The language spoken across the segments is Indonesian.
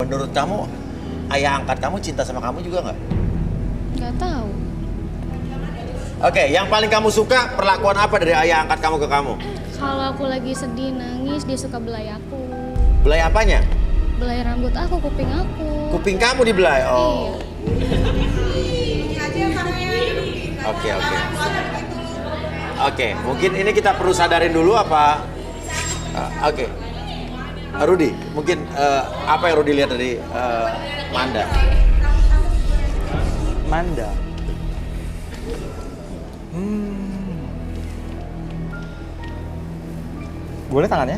menurut kamu ayah angkat kamu cinta sama kamu juga nggak? Nggak tahu. Oke, yang paling kamu suka perlakuan apa dari ayah angkat kamu ke kamu? Kalau aku lagi sedih nangis dia suka belai aku. Belai apanya? Belai rambut aku, kuping aku. Kuping kamu dibelai? Oh. Iya. Oke. Oke, mungkin ini kita perlu sadarin dulu apa? Oke. Rudy, mungkin apa yang Rudy lihat dari Manda? Manda. Boleh tangannya?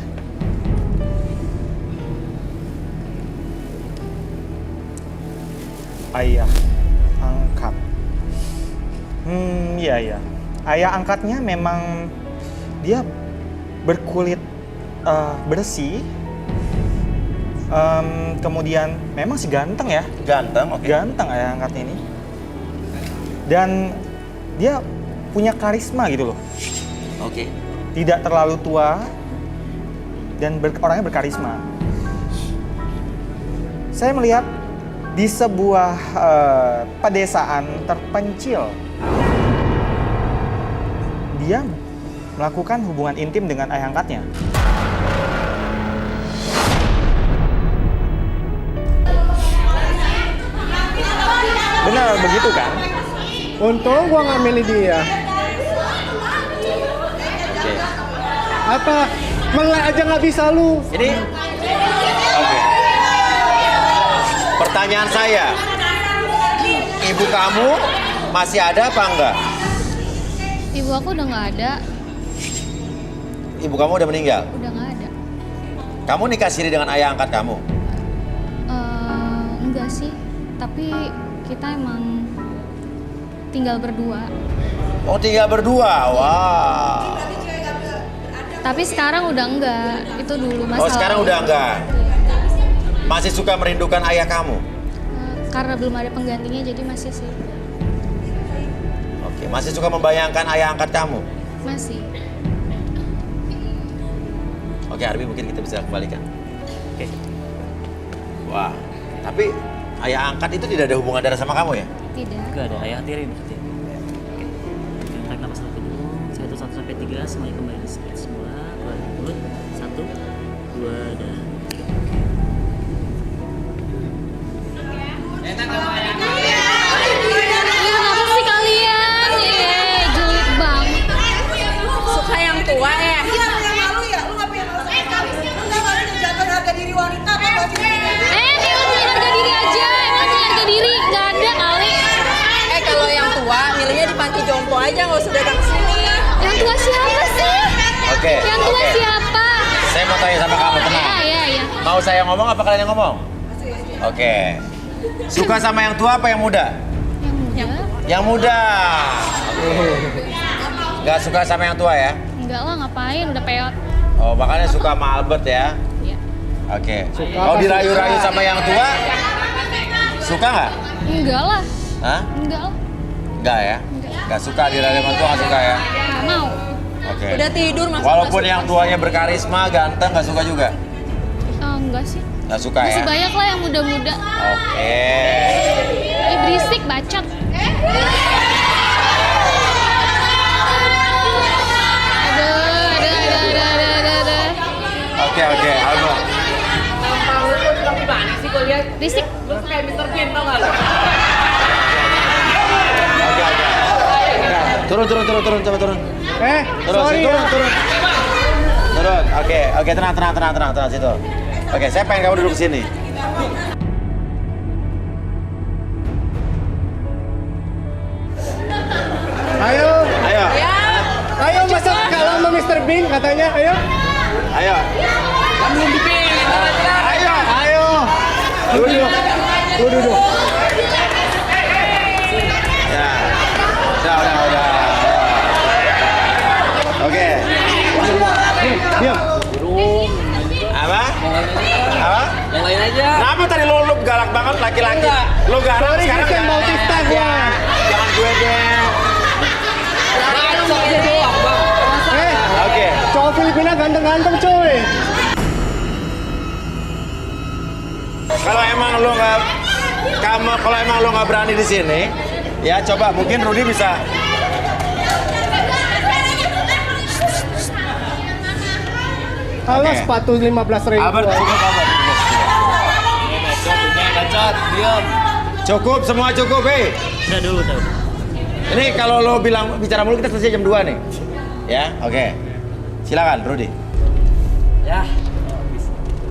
Ayah angkat. Iya. Ayah angkatnya memang dia berkulit bersih. Kemudian memang sih ganteng ya. Ganteng, oke. Ganteng ayah angkatnya ini. Dan dia punya karisma gitu loh. Oke. Tidak terlalu tua dan orangnya berkarisma. Saya melihat di sebuah pedesaan terpencil, dia melakukan hubungan intim dengan ayah angkatnya. Benar begitu kan? Untung gua nggak milih dia. Oke. Apa? Melek aja nggak bisa lu. Ini oke. Pertanyaan saya, ibu kamu masih ada apa enggak? Ibu aku udah nggak ada. Ibu kamu udah meninggal. Udah nggak ada. Kamu nikah siri dengan ayah angkat kamu? Enggak sih. Tapi kita emang tinggal berdua. Oh, tinggal berdua. Wah. Tapi sekarang udah enggak. Itu dulu masalah. Oh, sekarang udah enggak. Masih suka merindukan ayah kamu? Karena belum ada penggantinya jadi masih sih. Oke, masih suka membayangkan ayah angkat kamu? Masih. Oke, Arbi mungkin kita bisa kembalikan. Oke. Wah, tapi ayah angkat itu tidak ada hubungan darah sama kamu ya? Tidak. Gak ada, ayah tiri berarti. Oke. Tarik nafas satu dulu. 1 sampai 3 semuanya kembali straight semula. Keluarin mulut. 1, 2 dan 3. Kenapa sih kalian? Julid banget. Suka yang tua ya? Iya, yang malu ya. Lu nggak punya masalah. Lu nggak malu menjaga harga diri wanita apa baju ini? Dia punya harga diri aja. Emang punya harga diri? Nggak ada kali. Kalau yang tua, milihnya di panti jompo aja, nggak usah datang ke sini. Yang tua siapa sih? Oke. Yang tua siapa? Saya mau tanya sama kamu, tenang. Iya. Mau saya ngomong apa kalian yang ngomong? Oke. Suka sama yang tua apa yang muda? Yang muda? Yang muda. Gak suka sama yang tua ya? Enggak lah, ngapain? Udah peot. Oh, makanya suka sama Albert ya? Iya. Oke. Kalau dirayu-rayu sama yang tua, suka nggak? Enggak lah. Hah? Enggak lah. Enggak ya? Nggak suka dirayu sama tua, nggak suka ya? Nggak mau. Oke. Udah tidur masuk. Walaupun yang tuanya berkarisma, ganteng, nggak suka juga? Enggak sih. Nggak suka ya? Masih banyak lah yang muda-muda. Oke. Berisik, bacot. Aduh. Oke, Albert. Berisik. Oke. Turun, coba turun. Sorry ya. Turun. Oke, tenang situ. Oke, saya pengen kamu duduk sini. Ayo, Ayo, masak kalah sama Mr. Bean katanya. Ayo. Kan belum dipilih. Ayo. Duduk. Ya. Udah. Oke. Diam. Apa? Yang lain aja. Kenapa tadi lu galak banget laki-laki? Lu galak Sorry, sekarang Kristen Bautista gua. Jangan gue deh. Dia doang, Bang. Oke. Cowok Filipina ganteng-ganteng coy. kalau emang lo nggak berani di sini, ya coba mungkin Rudy bisa. Halo, Oke. sepatu 15.000. Albert, cukup Albert. Cukup, semua cukup, hei. Udah dulu, udah. Ini kalau lo bilang bicara mulu kita selesai jam 2 nih. Ya, oke. Silakan, Rudy. Ya,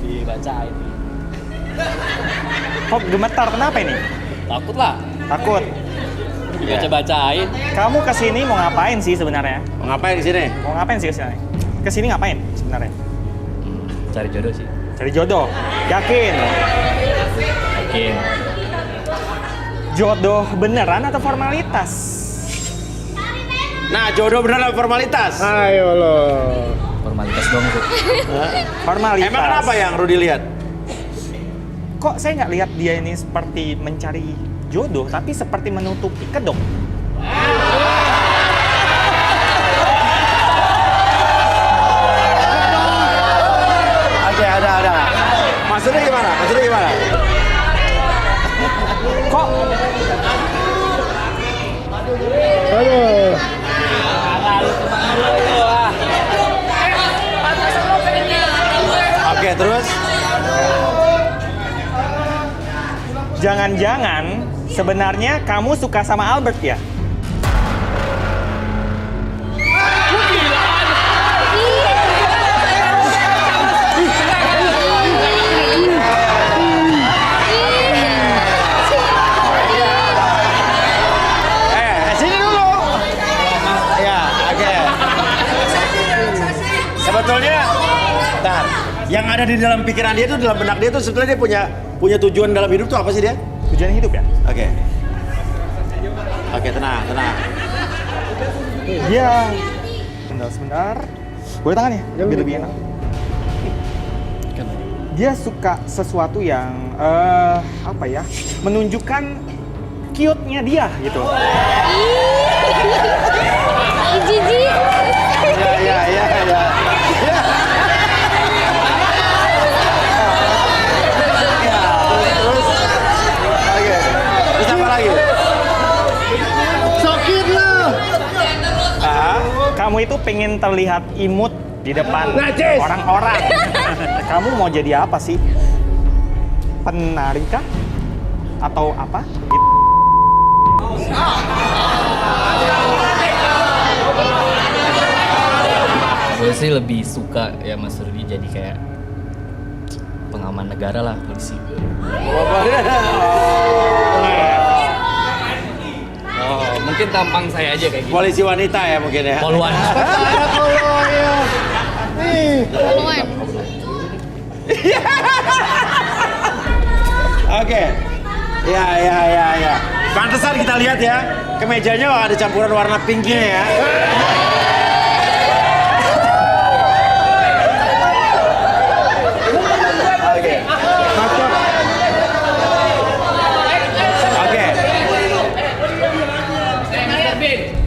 dibacain. Kok gemetar, kenapa ini? Takut lah, Takut. dibaca-bacain. Kamu kesini mau ngapain sih sebenarnya? Mau ngapain di sini? Mau ngapain sih kesini? Kesini ngapain sebenarnya? Cari jodoh sih. Cari jodoh. Yakin? Yakin. Jodoh beneran atau formalitas? Nah, jodoh beneran formalitas. Ayo lo. Formalitas dong tuh. Formalitas. Emang kenapa yang Rudy lihat? Kok saya nggak lihat dia ini seperti mencari jodoh, tapi seperti menutupi kedok? Oke, ada. Maksudnya gimana? Kok Aduh. Oke, terus? jangan-jangan sebenarnya kamu suka sama Albert ya? Sini dulu. Ya, oke. Sebetulnya, bentar. Yang ada di dalam pikiran dia itu, dalam benak dia itu sebetulnya dia punya tujuan dalam hidup tuh apa sih dia? Tujuan hidup ya? Oke. Oke, tenang. Iya. Sebentar. Boleh tangan ya? Biar lebih enak. Dia suka sesuatu yang apa ya? Menunjukkan cute-nya dia gitu. Jijik. Ya. Terus, oke. Terus apa lagi? Sakit lo. Kamu itu pengen terlihat imut di depan Najis. orang-orang. Kamu mau jadi apa sih? Penari kah? Atau apa? Gue sih lebih suka ya Mas Rudy jadi kayak pengaman negara lah, polisi. Oh, mungkin tampang saya aja kayak gitu. Polisi wanita ya mungkin ya. Poluan. Ada kalau ya. Nih. Poluan. Oke. Ya. Pantesan kita lihat ya, kemejanya ada campuran warna pinknya ya. Oke.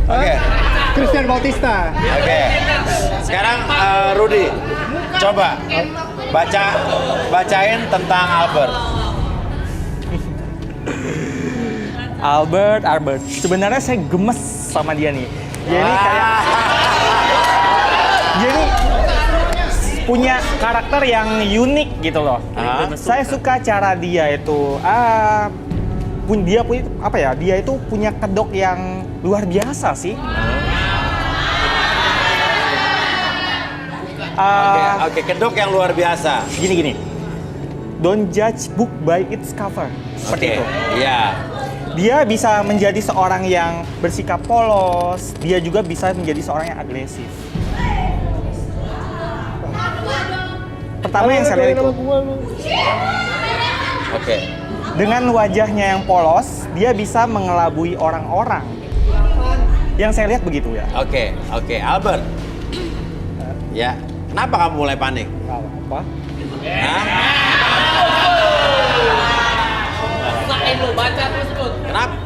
Oke. Christian Bautista. Oke. Sekarang Rudy, coba bacain tentang Albert. Albert. Sebenarnya saya gemes sama dia nih. Dia ini kayak dia ini punya karakter yang unik gitu loh. Saya suka cara dia itu dia itu punya kedok yang luar biasa sih. Oke, kedok yang luar biasa. Gini. Don't judge book by its cover. Seperti itu. Iya. Dia bisa menjadi seorang yang bersikap polos, dia juga bisa menjadi seorang yang agresif. Pertama yang saya lihat itu, Oke. dengan wajahnya yang polos, dia bisa mengelabui orang-orang. Yang saya lihat begitu ya. Oke, Albert. Ya, kenapa kamu mulai panik? Apa? Hah? Kenapa?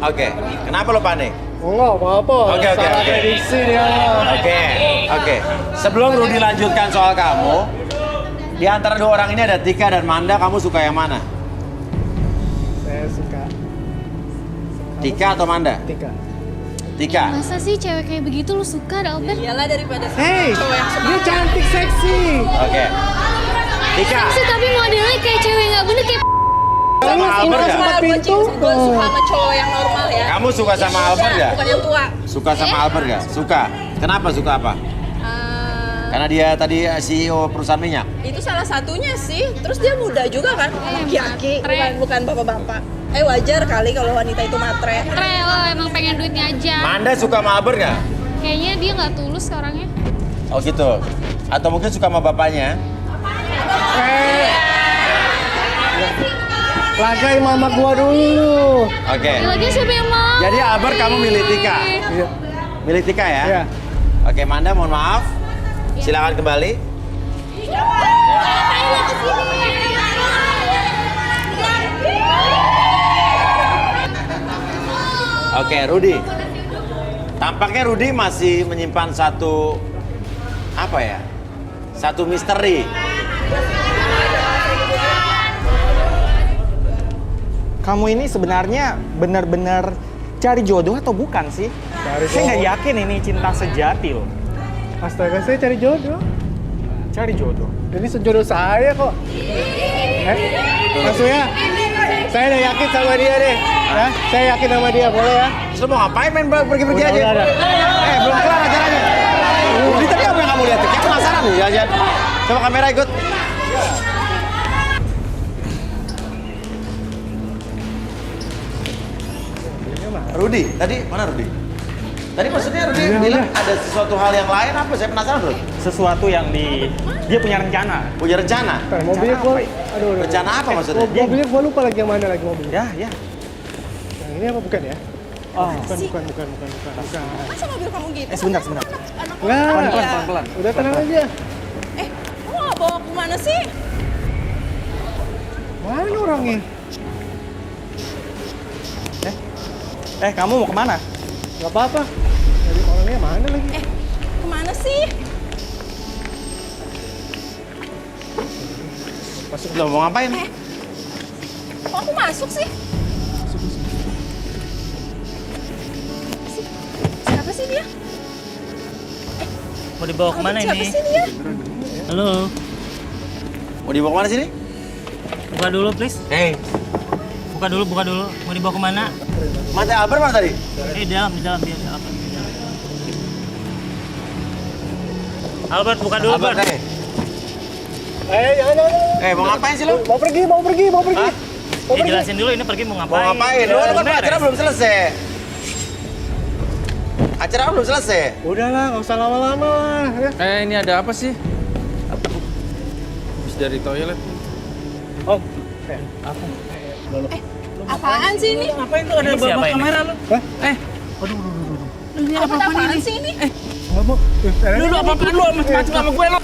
Oke, kenapa lo panik? Enggak apa-apa. Oke. Salah prediksi dia. Oke. Sebelum Rudy lanjutkan soal kamu, Di antara dua orang ini ada Tika dan Manda, kamu suka yang mana? Saya suka Tika atau Manda? Tika. Tika. Masa sih cewek kayak begitu lu suka, Albert? Iyalah daripada Hey, cowok yang dia semangat. cantik seksi. Oke. Tika. Sih tapi modelnya kayak cewek nggak bener kayak Sama Albert suka gak? pintu. Gue suka sama cowok yang normal ya. Kamu suka sama Yang Albert muda, gak? Bukan yang tua. Suka sama Albert gak? Suka. Kenapa suka apa? Karena dia tadi CEO perusahaan minyak. Itu salah satunya sih. Terus dia muda juga kan? Laki-laki, bukan bapak-bapak. Wajar kali kalau wanita itu matre. lo emang pengen duitnya aja. Manda suka sama Albert gak? Kayaknya dia nggak tulus orangnya. Oh gitu. Atau mungkin suka sama bapaknya? Lagai mama gua dulu. Oke. Lagi siapa yang mau? Jadi Albert kamu milih Tika? Iya. Milih Tika ya? Iya. Oke, Manda mohon maaf. Silakan kembali. Oke, Rudy. Tampaknya Rudy masih menyimpan satu apa ya? Satu misteri. Kamu ini sebenarnya benar-benar cari jodoh atau bukan sih? Saya nggak yakin ini cinta sejati loh. Astaga, saya cari jodoh. Cari jodoh. Ini sejodoh saya kok. Maksudnya, saya udah yakin sama dia deh. Ya, saya yakin sama dia, boleh ya? Terus mau ngapain main pergi-pergi aja? Udah. Belum kelar acaranya. Rudy tadi apa yang kamu lihat? Kayak penasaran nih, jalan-jalan. Coba kamera ikut. Rudy, tadi mana Rudy? Tadi maksudnya Rudy bilang ada sesuatu hal yang lain apa? Saya penasaran Rudy. Sesuatu yang dia punya rencana. Punya rencana? Mobilnya gua, apa ya? aduh. Rencana apa maksudnya? Mobilnya gua lupa lagi yang mana lagi mobilnya. Ya. Yang ini apa bukan ya? Oh, Bukan. Masa mobil kamu gitu? sebentar. Anak Enggak. Pelan-pelan. Udah tenang aja. Kamu nggak bawa kemana sih? Mana orangnya? Kamu mau kemana? Gak apa-apa. Jadi orangnya mana lagi? Kemana sih? Masuk belum mau ngapain? Kok aku masuk sih? Siapa sih dia? Mau dibawa kemana Siapa ini? sih dia? Halo, Mau dibawa kemana sini? buka dulu please. Hei, Buka dulu. Mau dibawa kemana? mata Albert mana tadi? Di dalam. Albert, buka dulu, Albert, Albert. Jangan. mau ngapain sih lu? Mau pergi. Hah? Jelasin dulu ini pergi mau Mau ngapain. ngapain? Lu kan Beres. acara belum selesai. Acara belum selesai. Udahlah, nggak usah lama-lama lah. Ya. Ini ada apa sih? Habis dari toilet. Oh, Apaan sih ini? Ngapain tuh ada Ini siapa bawa ini? kamera lu? Hah? Waduh. Ini Apaan sih ini? nggak mau. Lu apa-apaan lu macam sama gue lu?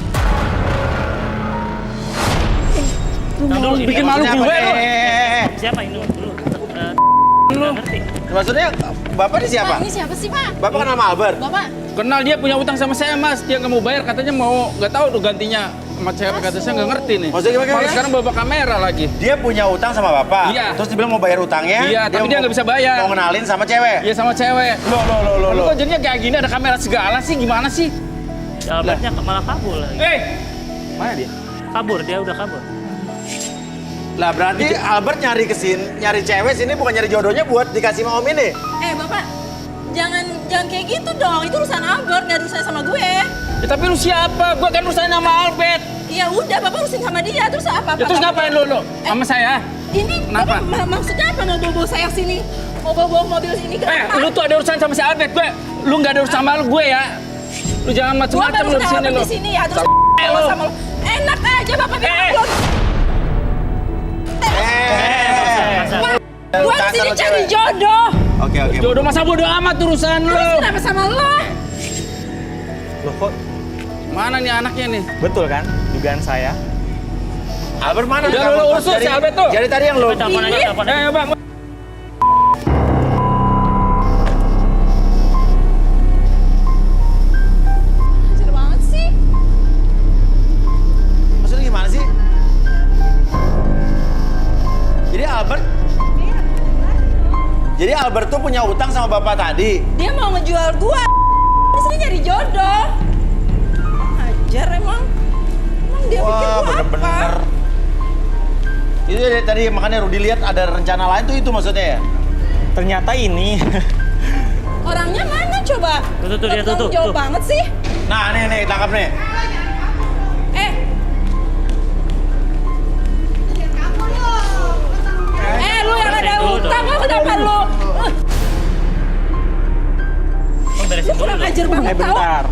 Dulu, ini Bikin apa? malu gue lu. Siapa ini dulu? Lu. Ngerti. Maksudnya Bapak ini siapa? Ini siapa sih, Pak? Bapak kenal sama Albert? Bapak, Kenal dia punya utang sama saya, Mas. Dia nggak mau bayar, katanya mau nggak tahu tuh gantinya sama cewek, kata saya nggak ngerti nih. Maksudnya gimana? Malah sekarang bawa kamera lagi. Dia punya utang sama Bapak. Iya. Terus dia bilang mau bayar utangnya. Iya, tapi dia nggak bisa bayar. Mau kenalin sama cewek. Iya sama cewek. Loh. Lu kok jadinya kayak gini ada kamera segala sih, gimana sih? Albertnya malah kabur lagi. Mana dia? Kabur, dia udah kabur. Lah berarti Albert nyari nyari cewek sini bukan nyari jodohnya buat dikasih sama Om ini. Bapak, jangan kayak gitu dong. Itu urusan Albert, nggak urusan sama gue. Ya, tapi lu siapa? Gue kan urusan sama Albert. Ya udah, Bapak urusin sama dia. Terus apa? Ya terus ngapain lu? Sama saya? Ini Kenapa? Bapak maksudnya apa mau bawa saya sini? Mau bawa mobil sini kenapa? Lu tuh ada urusan sama si Albert, lu nggak ada urusan sama gue ya. Lu jangan macam-macam lu di sini lu. Di sini ya, terus lu. sama lu. Enak aja Bapak bilang lu. Gue di sini cari jodoh. Oke. Jodoh masa bodo amat urusan lu. Terus kenapa sama lo? Loh kok Mana nih anaknya nih? betul kan dugaan saya? Albert mana? Udah, lu urus tuh si Albert tuh. Jadi tadi yang lu. Telepon aja, telepon aja. Bang. Hajar banget sih. Maksudnya gimana sih? Jadi Albert tuh punya utang sama bapak tadi. Dia mau ngejual gua. Di sini nyari jodoh. Ajar emang. Emang dia pikir Wah, gua bener-bener. apa? Itu tadi makanya Rudy lihat ada rencana lain tuh itu maksudnya ya? Ternyata ini. Orangnya mana coba? Tuh, dia tuh. Jauh banget sih. Nah, nih, tangkap nih. Lu yang ada utang, kenapa lu? Lu kurang ajar banget tau. Bentar.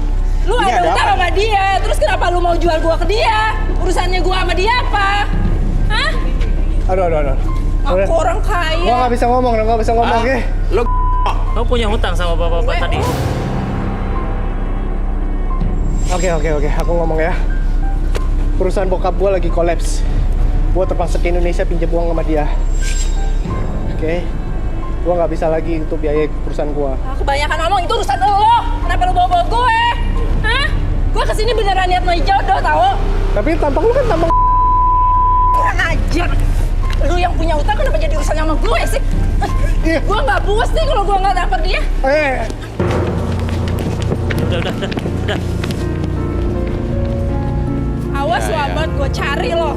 Lu Ini ada ada utang apa? sama dia, terus kenapa lu mau jual gua ke dia? Urusannya gua sama dia apa? Hah? Aduh. Aku orang kaya. Gua nggak bisa ngomong, ya. Lu Kamu punya hutang sama bapak-bapak tadi. Oke, aku ngomong ya. Perusahaan bokap gua lagi kolaps. Gua terpaksa ke Indonesia pinjam uang sama dia. Oke. Gua nggak bisa lagi untuk biaya perusahaan gua. Kebanyakan ngomong, itu urusan lo. Kenapa lu bawa gue? Hah? Gua kesini beneran niat mau jodoh tau. Tapi tampang lu kan tampang Kurang ajar. Lu yang punya utang kenapa jadi urusan sama gue sih? Gua nggak puas nih kalau gua nggak dapet dia. Udah. Awas Ya, lo ya. Abad, gua cari lo.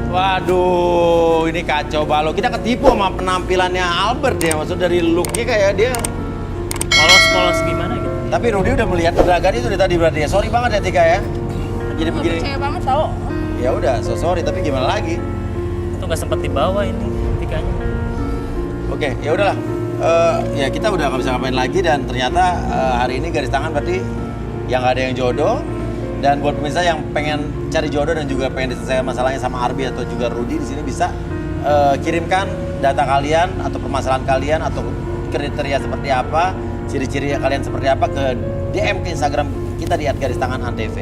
Waduh, ini kacau balau. Kita ketipu sama penampilannya Albert ya. Maksud dari looknya kayak dia. Polos gimana gitu. Tapi Rudy udah melihat gerakan itu dari tadi berarti ya. Sorry banget ya Tika ya. Jadi Gua begini. percaya banget tau. Ya udah, sorry tapi gimana lagi? Itu nggak sempat dibawa ini tikanya. Oke, ya udahlah. Ya kita udah nggak bisa ngapain lagi dan ternyata hari ini garis tangan berarti yang nggak ada yang jodoh. Dan buat pemirsa yang pengen cari jodoh dan juga pengen diselesaikan masalahnya sama Arbi atau juga Rudy di sini bisa kirimkan data kalian atau permasalahan kalian atau kriteria seperti apa, ciri-ciri kalian seperti apa ke DM ke Instagram kita di @garistanganantv.